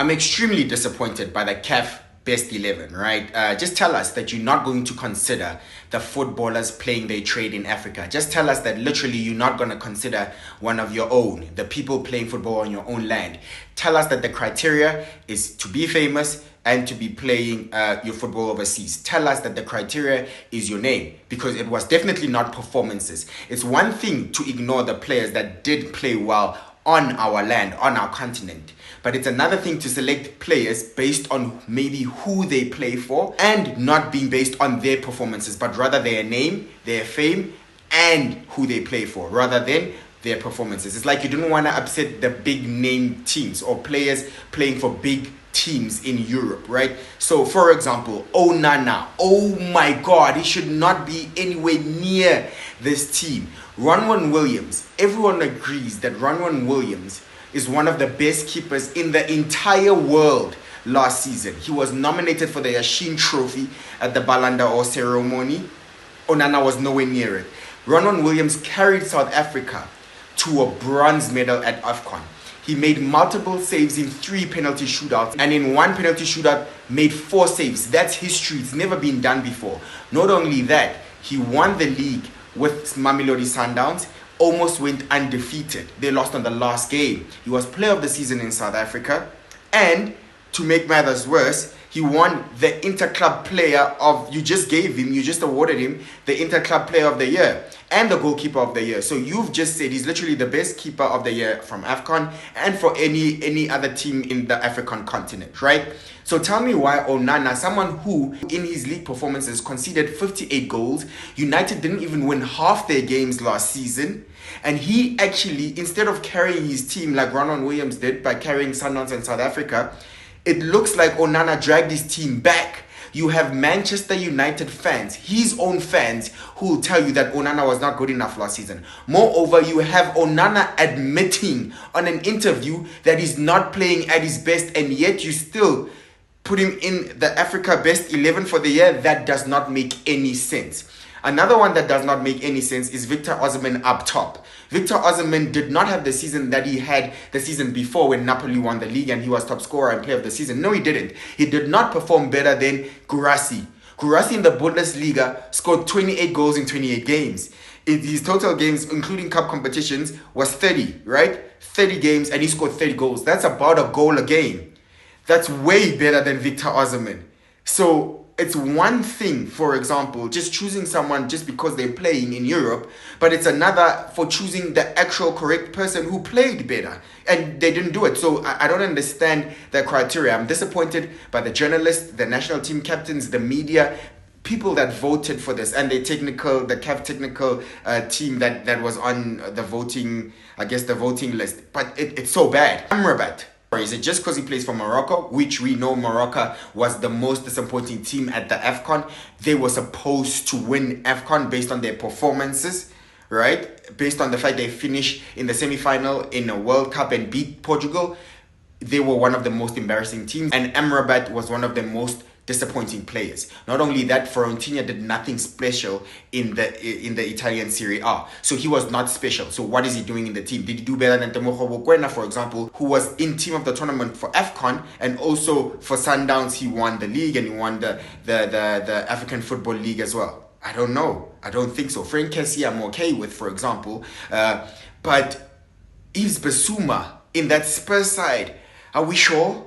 I'm extremely disappointed by the CAF Best 11, right? Just tell us that you're not going to consider the footballers playing their trade in Africa. Just tell us that literally you're not going to consider one of your own, the people playing football on your own land. Tell us that the criteria is to be famous and to be playing your football overseas. Tell us that the criteria is your name, because it was definitely not performances. It's one thing to ignore the players that did play well on our land, on our continent. But it's another thing to select players based on maybe who they play for and not being based on their performances, but rather their name, their fame, and who they play for, rather than their performances. It's like you didn't want to upset the big name teams or players playing for big teams in Europe, right? So, for example, Onana, oh my God, he should not be anywhere near this team. Ronwen Williams, everyone agrees that Ronwen Williams is one of the best keepers in the entire world last season. He was nominated for the Yashin Trophy at the Ballon d'Or ceremony. Onana was nowhere near it. Ronwen Williams carried South Africa to a bronze medal at AFCON. He made multiple saves in 3 penalty shootouts, and in 1 penalty shootout made 4 saves. That's history. It's never been done before. Not only that, he won the league with Mamelodi Sundowns, almost went undefeated. They lost on the last game. He was player of the season in South Africa, and to make matters worse, he won the Interclub player of, you just awarded him the Interclub player of the year and the goalkeeper of the year. So you've just said he's literally the best keeper of the year from AFCON and for any other team in the African continent, right? So tell me why Onana, someone who in his league performances conceded 58 goals, United didn't even win half their games last season, and he actually, instead of carrying his team like Ronwen Williams did by carrying Sundowns in South Africa, it looks like Onana dragged his team back. You have Manchester United fans, his own fans, who will tell you that Onana was not good enough last season. Moreover, you have Onana admitting on an interview that he's not playing at his best, and yet you still put him in the Africa Best 11 for the year. That does not make any sense. Another one that does not make any sense is Victor Osimhen up top. Victor Osimhen did not have the season that he had the season before when Napoli won the league and he was top scorer and player of the season. No, he didn't. He did not perform better than Guirassy. Guirassy in the Bundesliga scored 28 goals in 28 games. His total games, including cup competitions, was 30, right? 30 games, and he scored 30 goals. That's about a goal a game. That's way better than Victor Osimhen. So it's one thing, for example, just choosing someone just because they're playing in Europe, but it's another for choosing the actual correct person who played better, and they didn't do it. So I don't understand the criteria. I'm disappointed by the journalists, the national team captains, the media, people that voted for this, and the CAF technical team that was on the voting, the voting list. But it's so bad. Amrabat. Or is it just because he plays for Morocco, which we know Morocco was the most disappointing team at the AFCON? They were supposed to win AFCON based on their performances, right? Based on the fact they finished in the semi-final in a World Cup and beat Portugal. They were one of the most embarrassing teams, and Amrabat was one of the most disappointing players. Not only that, Fiorentina did nothing special in the Italian Serie A. So he was not special. So what is he doing in the team? Did he do better than Temujo Bokwena, for example, who was in team of the tournament for AFCON, and also for Sundowns he won the league and he won the African Football League as well? I don't know. I don't think so. Frank Kessie I'm okay with, for example. But Yves Bissouma in that Spurs side, are we sure?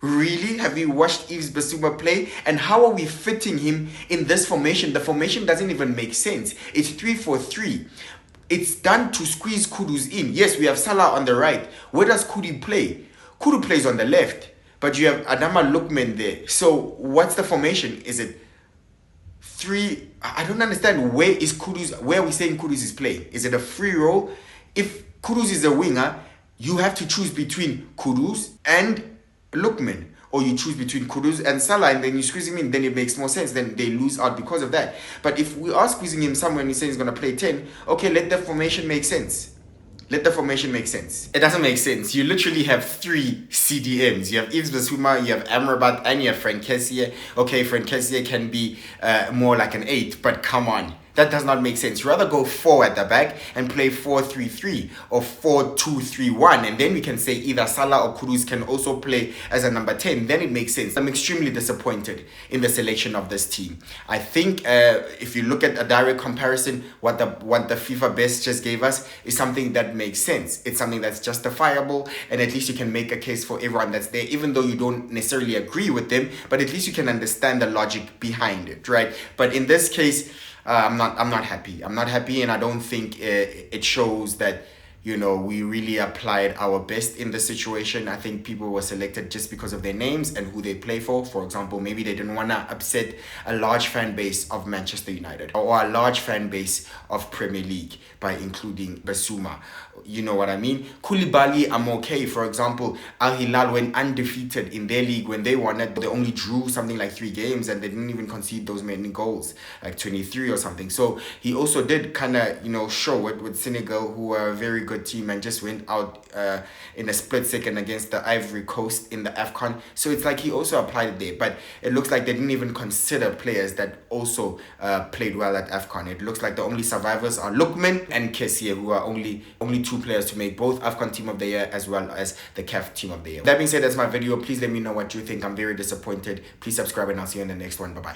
Really? Have you watched Yves Bissouma play? And how are we fitting him in this formation? The formation doesn't even make sense. It's 3-4-3. It's done to squeeze Kudus in. Yes, we have Salah on the right. Where does Kudu play? Kudu plays on the left. But you have Adama Lookman there. So what's the formation? Is it 3? I don't understand. Where are we saying Kudus is playing? Is it a free role? If Kudus is a winger, you have to choose between Kudus and Lookman, or you choose between Kudus and Salah, and then you squeeze him in, then it makes more sense. Then they lose out because of that. But if we are squeezing him somewhere and he's saying he's going to play 10, okay, let the formation make sense. Let the formation make sense. It doesn't make sense. You literally have 3 CDMs. You have Yves Bissouma, you have Amrabat, and you have Frank Kessie. Okay, Frank Kessie can be more like an 8, but come on. That does not make sense. Rather go 4 at the back and play 4-3-3 or 4-2-3-1, and then we can say either Salah or Kudus can also play as a number 10. Then it makes sense. I'm extremely disappointed in the selection of this team. I think if you look at a direct comparison, what the FIFA best just gave us is something that makes sense. It's something that's justifiable, and at least you can make a case for everyone that's there, even though you don't necessarily agree with them, but at least you can understand the logic behind it, right? But in this case, I'm not happy. I'm not happy, and I don't think it shows that, you know, we really applied our best in the situation. I think people were selected just because of their names and who they play for. For example, maybe they didn't want to upset a large fan base of Manchester United or a large fan base of Premier League by including Basuma. You know what I mean? Koulibaly, I'm okay. For example, Al Hilal went undefeated in their league when they won it. They only drew something like 3 games and they didn't even concede those many goals, like 23 or something. So he also did kind of, you know, show it with Senegal, who are a very good team and just went out in a split second against the Ivory Coast in the AFCON. So it's like he also applied it there. But it looks like they didn't even consider players that also played well at AFCON. It looks like the only survivors are Lookman and Kessie, who are only 2 players to make both AFCON Team of the Year as well as the CAF Team of the Year. That being said, that's my video. Please let me know what you think. I'm very disappointed. Please subscribe and I'll see you in the next one. Bye-bye.